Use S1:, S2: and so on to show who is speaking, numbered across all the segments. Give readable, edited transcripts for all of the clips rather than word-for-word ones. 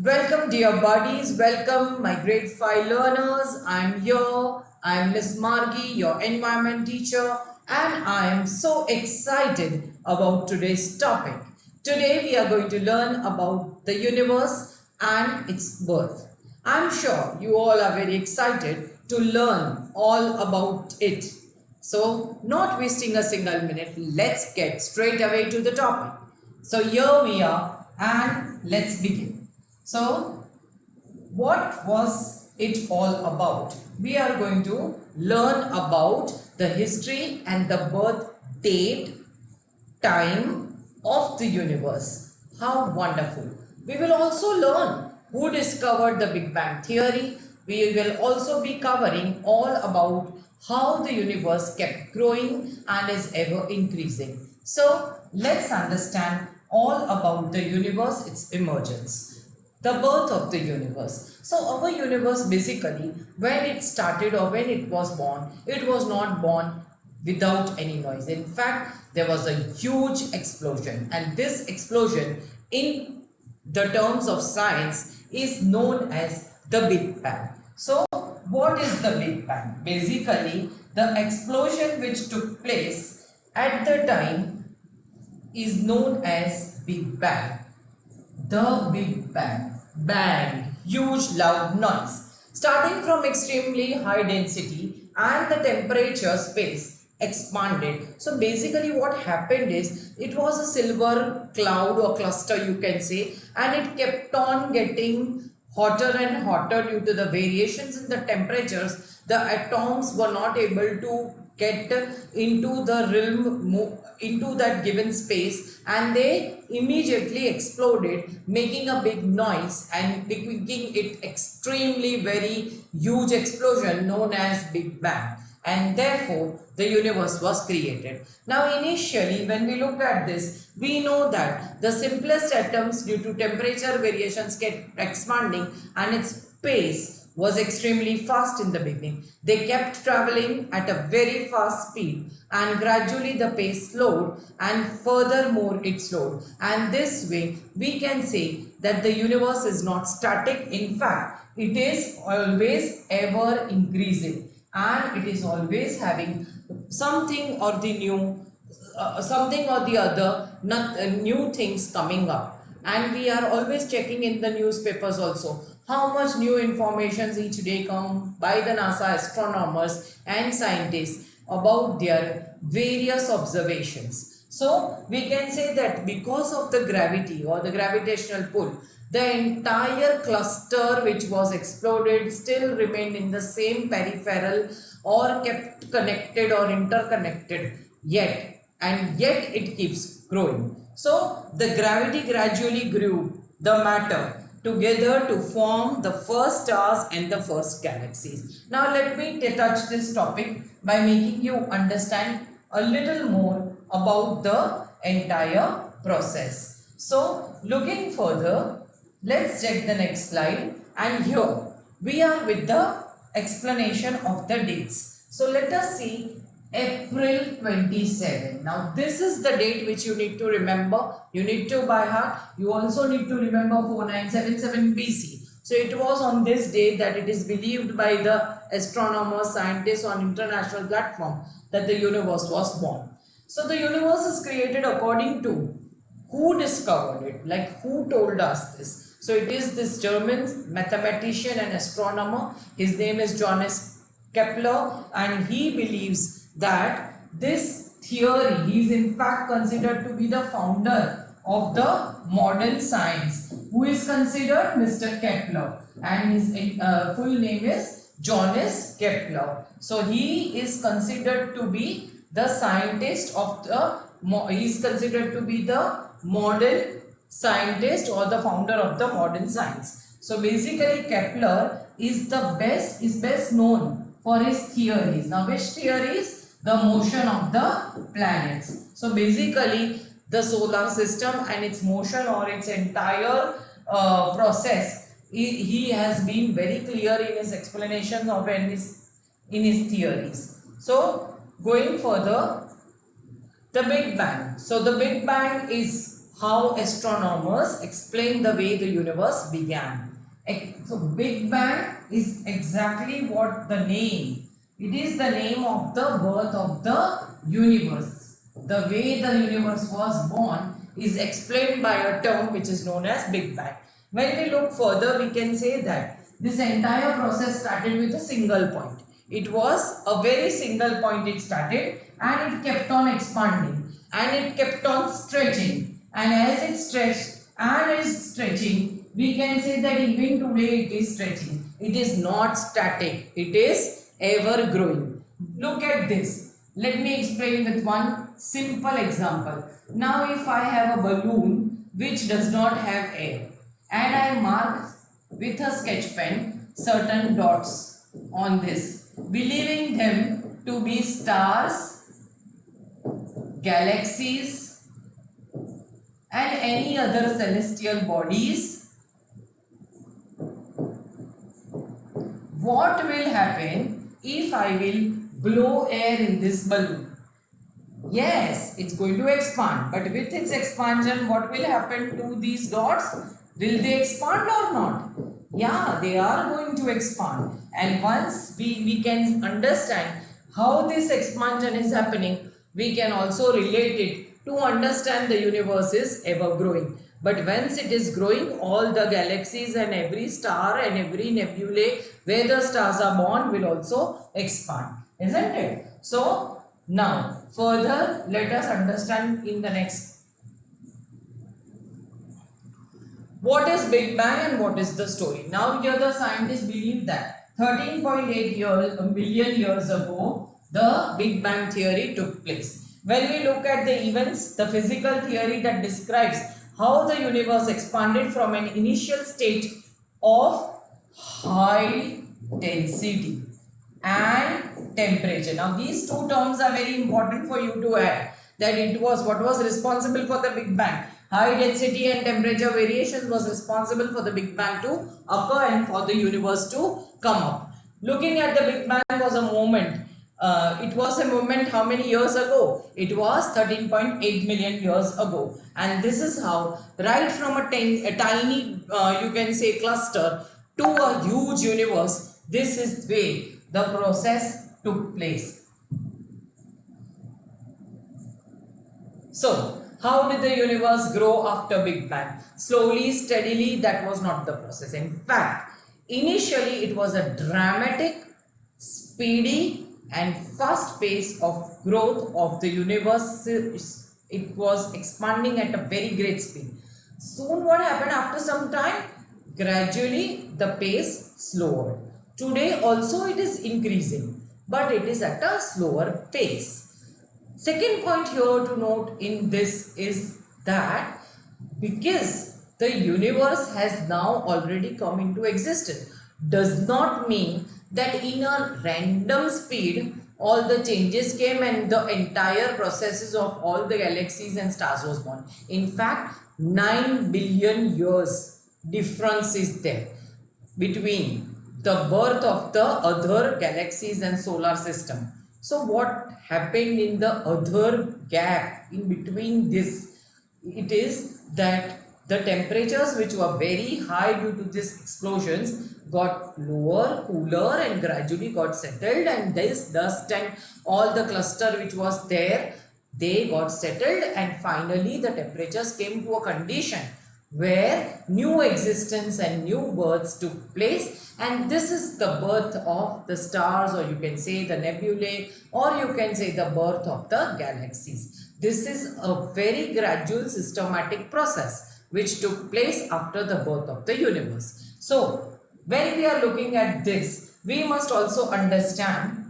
S1: Welcome dear buddies, welcome my grade 5 learners. I'm here, I'm Miss Margi, your environment teacher, and I am so excited about today's topic. Today we are going to learn about the universe and its birth. I'm sure you all are very excited to learn all about it. So not wasting a single minute, let's get straight away to the topic. So here we are and let's begin. So, what was it all about? We are going to learn about the history and the birth date, time of the universe. How wonderful. We will also learn who discovered the Big Bang Theory. We will also be covering all about how the universe kept growing and is ever increasing. So, let's understand all about the universe, its emergence. The birth of the universe. So our universe basically, when it started or when it was not born without any noise. In fact, there was a huge explosion, and this explosion in the terms of science is known as the Big Bang. So what is the Big Bang? Basically, the explosion which took place at the time is known as Big Bang. The Big Bang. Bang, huge loud noise. Starting from extremely high density and the temperature space expanded. So basically what happened is it was a silver cloud or cluster you can say, and it kept on getting hotter and hotter due to the variations in the temperatures. The atoms were not able to get into the realm, into that given space, and they immediately exploded, making a big noise and making it extremely very huge explosion known as Big Bang, and therefore the universe was created. Now initially when we look at this, we know that the simplest atoms due to temperature variations kept expanding and its pace was extremely fast in the beginning. They kept traveling at a very fast speed, and gradually the pace slowed, and furthermore it slowed. And this way we can say that the universe is not static. In fact, it is always ever increasing, and it is always having something or the new something or the other, new things coming up. And we are always checking in the newspapers also how much new informations each day come by the NASA astronomers and scientists about their various observations. So we can say that because of the gravity or the gravitational pull, the entire cluster which was exploded still remained in the same peripheral or kept connected or interconnected yet, and yet it keeps growing. So the gravity gradually grew the matter together to form the first stars and the first galaxies. Now let me touch this topic by making you understand a little more about the entire process. So looking further, let's check the next slide, and here we are with the explanation of the dates. So let us see April 27. Now this is the date which you need to remember. You need to by heart. You also need to remember 4977 BC. So it was on this day that it is believed by the astronomers, scientists on international platform that the universe was born. So the universe is created according to who discovered it, like who told us this. So it is this German mathematician and astronomer. His name is Johannes Kepler, and he believes that this theory, he is in fact considered to be the founder of the modern science. Who is considered? Mr. Kepler, and his full name is Johannes Kepler. So he is considered to be the scientist of the, he is considered to be the modern scientist or the founder of the modern science. So basically Kepler is best known for his theories. Now which theories? The motion of the planets. So basically the solar system and its motion or its entire process, he has been very clear in his explanations of in his theories. So going further, the Big Bang. So the Big Bang is how astronomers explain the way the universe began. So Big Bang is exactly what the name. It is the name of the birth of the universe. The way the universe was born is explained by a term which is known as Big Bang. When we look further, we can say that this entire process started with a single point. It was a very single point it started, and it kept on expanding and it kept on stretching, and as it stretched and is stretching, we can say that even today it is stretching. It is not static, it is ever growing. Look at this. Let me explain with one simple example. Now if I have a balloon which does not have air, and I mark with a sketch pen certain dots on this, believing them to be stars, galaxies and any other celestial bodies, what will happen if I will blow air in this balloon? Yes, it's going to expand, but with its expansion, what will happen to these dots? Will they expand or not? Yeah, they are going to expand. And once we can understand how this expansion is happening, we can also relate it to understand the universe is ever growing. But once it is growing, all the galaxies and every star and every nebulae where the stars are born will also expand, isn't it? So now further let us understand in the next. What is Big Bang and what is the story? Now here the scientists believe that 13.8 billion years ago the Big Bang theory took place. When we look at the events, the physical theory that describes how the universe expanded from an initial state of high density and temperature. Now these two terms are very important for you to add, that it was what was responsible for the Big Bang. High density and temperature variations was responsible for the Big Bang to occur and for the universe to come up. Looking at the Big Bang was a moment. It was a moment how many years ago? It was 13.8 million years ago. And this is how, right from a tiny, you can say cluster to a huge universe, this is the way the process took place. So, how did the universe grow after Big Bang? Slowly, steadily, that was not the process. In fact, initially it was a dramatic, speedy and fast pace of growth of the universe. It was expanding at a very great speed. Soon what happened after some time? Gradually the pace slowed. Today also it is increasing, but it is at a slower pace. Second point here to note in this is that because the universe has now already come into existence, does not mean that in a random speed all the changes came and the entire processes of all the galaxies and stars was born. In fact, 9 billion years difference is there between the birth of the other galaxies and solar system. So what happened in the other gap in between this? It is that the temperatures which were very high due to these explosions got lower, cooler and gradually got settled, and this dust and all the cluster which was there, they got settled, and finally the temperatures came to a condition where new existence and new births took place, and this is the birth of the stars, or you can say the nebulae, or you can say the birth of the galaxies. This is a very gradual systematic process which took place after the birth of the universe. So when we are looking at this, we must also understand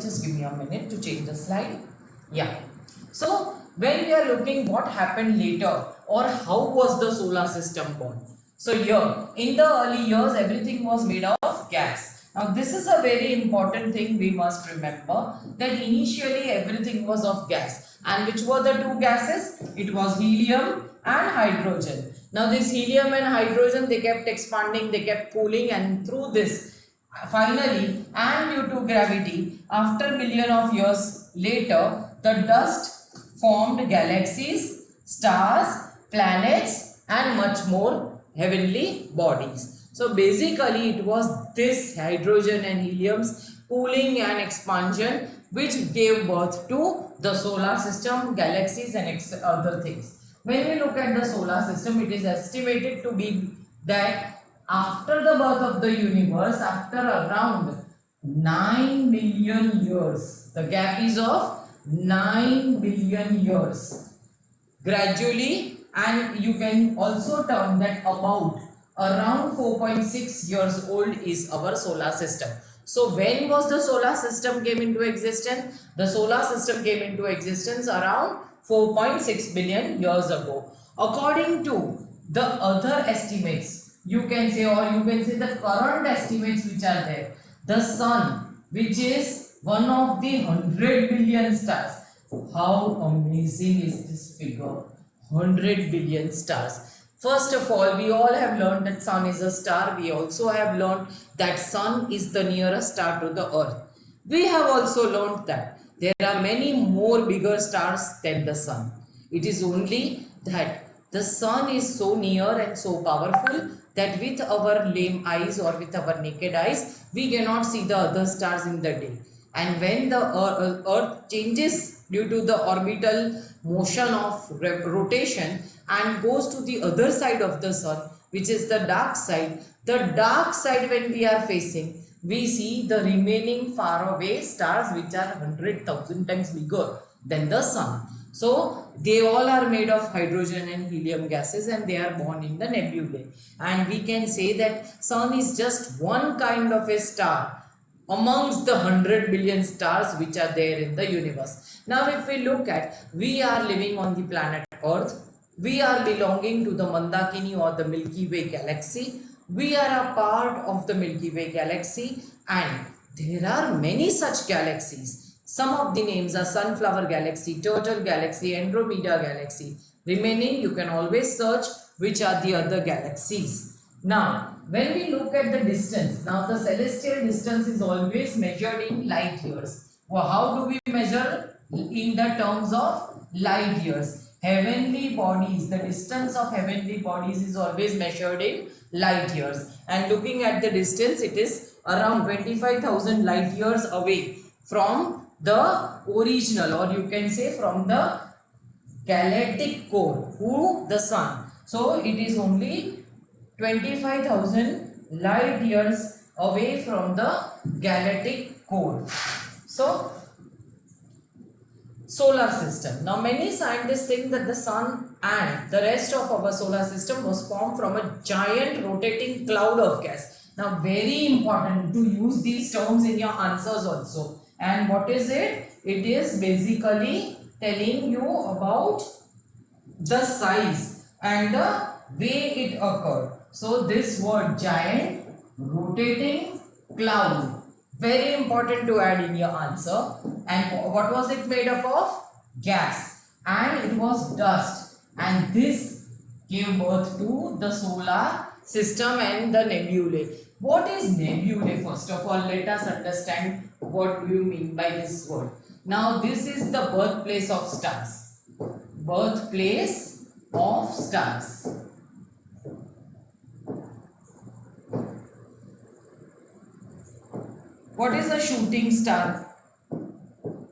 S1: just give me a minute to change the slide. Yeah. So when we are looking what happened later, or how was the solar system born. So here in the early years everything was made of gas. Now this is a very important thing we must remember, that initially everything was of gas. And which were the two gases? It was helium and hydrogen. Now this helium and hydrogen, they kept expanding, they kept cooling, and through this Finally, and due to gravity, after billion of years later, the dust formed galaxies, stars, planets, and much more heavenly bodies. So basically, it was this hydrogen and helium's cooling and expansion which gave birth to the solar system, galaxies, and other things. When we look at the solar system, it is estimated to be that after the birth of the universe, after around 9 billion years, the gap is of 9 billion years, gradually, and you can also term that about around 4.6 years old is our solar system. So when was the solar system came into existence? The solar system came into existence around 4.6 billion years ago. According to the other estimates, you can say, or you can say the current estimates which are there, the sun, which is one of the 100 billion stars. How amazing is this figure? 100 billion stars. First of all, we all have learned that sun is a star. We also have learned that sun is the nearest star to the earth. We have also learned that there are many more bigger stars than the sun. It is only that the sun is so near and so powerful that with our lame eyes or with our naked eyes, we cannot see the other stars in the day. And when the earth changes due to the orbital motion of rotation and goes to the other side of the sun, which is the dark side, when we are facing, we see the remaining far away stars which are 100,000 times bigger than the sun. So they all are made of hydrogen and helium gases, and they are born in the nebulae. And we can say that sun is just one kind of a star amongst the 100 billion stars which are there in the universe. Now if we look at, we are living on the planet Earth. We are belonging to the Mandakini or the Milky Way galaxy. We are a part of the Milky Way galaxy, and there are many such galaxies. Some of the names are Sunflower Galaxy, Turtle Galaxy, Andromeda Galaxy. Remaining, you can always search which are the other galaxies. Now, when we look at the distance, now the celestial distance is always measured in light years. Well, how do we measure? In the terms of light years. Heavenly bodies, the distance of heavenly bodies is always measured in light years. And looking at the distance, it is around 25,000 light years away from the original, or you can say from the galactic core, who? The sun. So it is only 25,000 light years away from the galactic core. So solar system. Now many scientists think that the sun and the rest of our solar system was formed from a giant rotating cloud of gas. Now very important to use these terms in your answers also. And what is it? It is basically telling you about the size and the way it occurred. So this word giant rotating cloud, very important to add in your answer. And what was it made up of? Gas, and it was dust, and this gave birth to the solar system and the nebulae. What is nebulae? First of all, let us understand what do you mean by this word. Now this is the birthplace of stars. Birthplace of stars. What is a shooting star?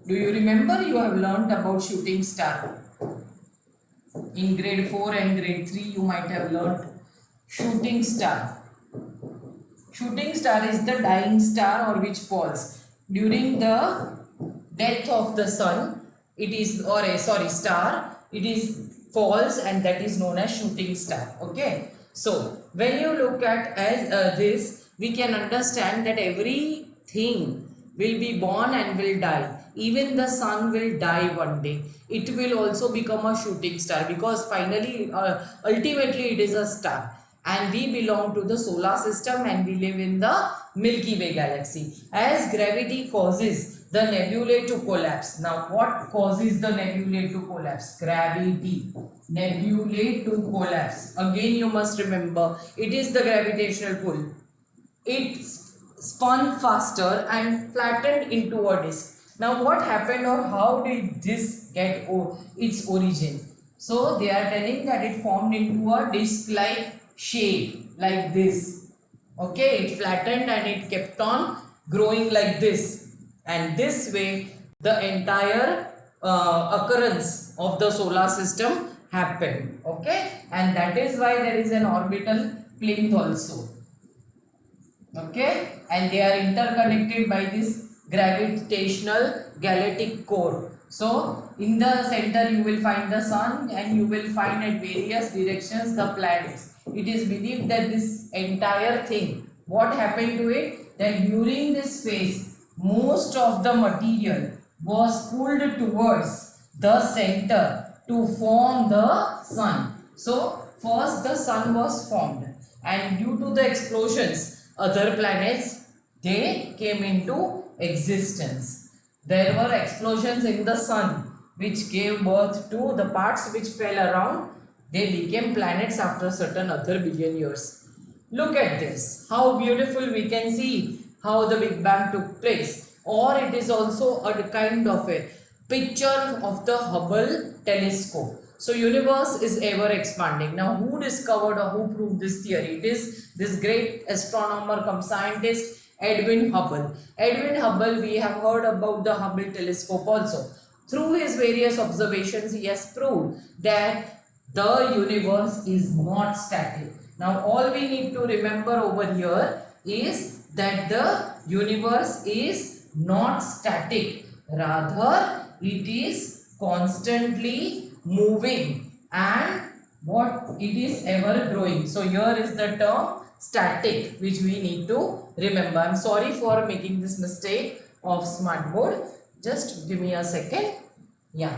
S1: Do you remember? You have learnt about shooting star. In grade 4 and grade 3 you might have learnt shooting star. Shooting star is the dying star or which falls during the death of the sun. It is, or a star, it is falls, and that is known as shooting star. Okay. So when you look at as this, we can understand that everything will be born and will die. Even the sun will die one day. It will also become a shooting star, because finally, ultimately it is a star. And we belong to the solar system, and we live in the Milky Way galaxy. As gravity causes the nebulae to collapse. Now what causes the nebulae to collapse? Gravity. Nebulae to collapse. Again you must remember, it is the gravitational pull. It spun faster and flattened into a disc. Now what happened, or how did this get its origin? So they are telling that it formed into a disc like shape like this. Okay, it flattened and it kept on growing like this, and this way the entire occurrence of the solar system happened. Okay, and that is why there is an orbital plinth also. Okay, and they are interconnected by this gravitational galactic core. So in the center you will find the sun, and you will find at various directions the planets. It is believed that this entire thing, what happened to it, that during this phase most of the material was pulled towards the center to form the sun. So first the sun was formed, and due to the explosions other planets, they came into existence. There were explosions in the sun which gave birth to the parts which fell around. They became planets after certain other billion years. Look at this, how beautiful we can see how the Big Bang took place. Or it is also a kind of a picture of the Hubble telescope. So universe is ever expanding. Now who discovered or who proved this theory? It is this great astronomer cum scientist Edwin Hubble. Edwin Hubble, we have heard about the Hubble telescope also. Through his various observations, he has proved that the universe is not static. Now all we need to remember over here is that the universe is not static. Rather, it is constantly moving, and what it is ever growing. So here is the term static which we need to remember. I'm sorry for making this mistake of smartboard. Just give me a second. Yeah.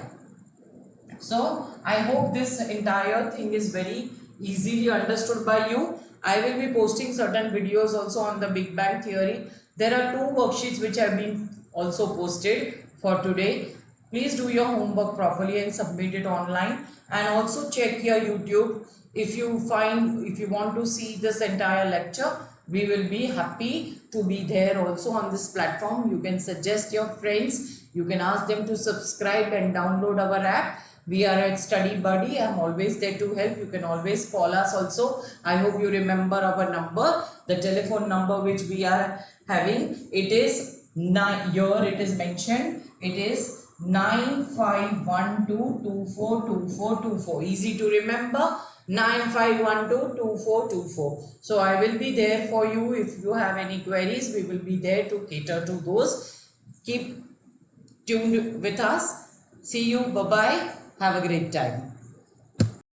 S1: So I hope this entire thing is very easily understood by you. I will be posting certain videos also on the Big Bang theory. There are 2 worksheets which have been also posted for today. Please do your homework properly and submit it online, and also check your YouTube. If you want to see this entire lecture, we will be happy to be there also on this platform. You can suggest your friends, you can ask them to subscribe and download our app. We are at Study Buddy. I am always there to help. You can always call us also. I hope you remember our number, the telephone number which we are having. It is here it is mentioned. It is 9512242424. Easy to remember, 95122424. So I will be there for you. If you have any queries, we will be there to cater to those. Keep tuned with us. See you. Bye bye. Have a great time.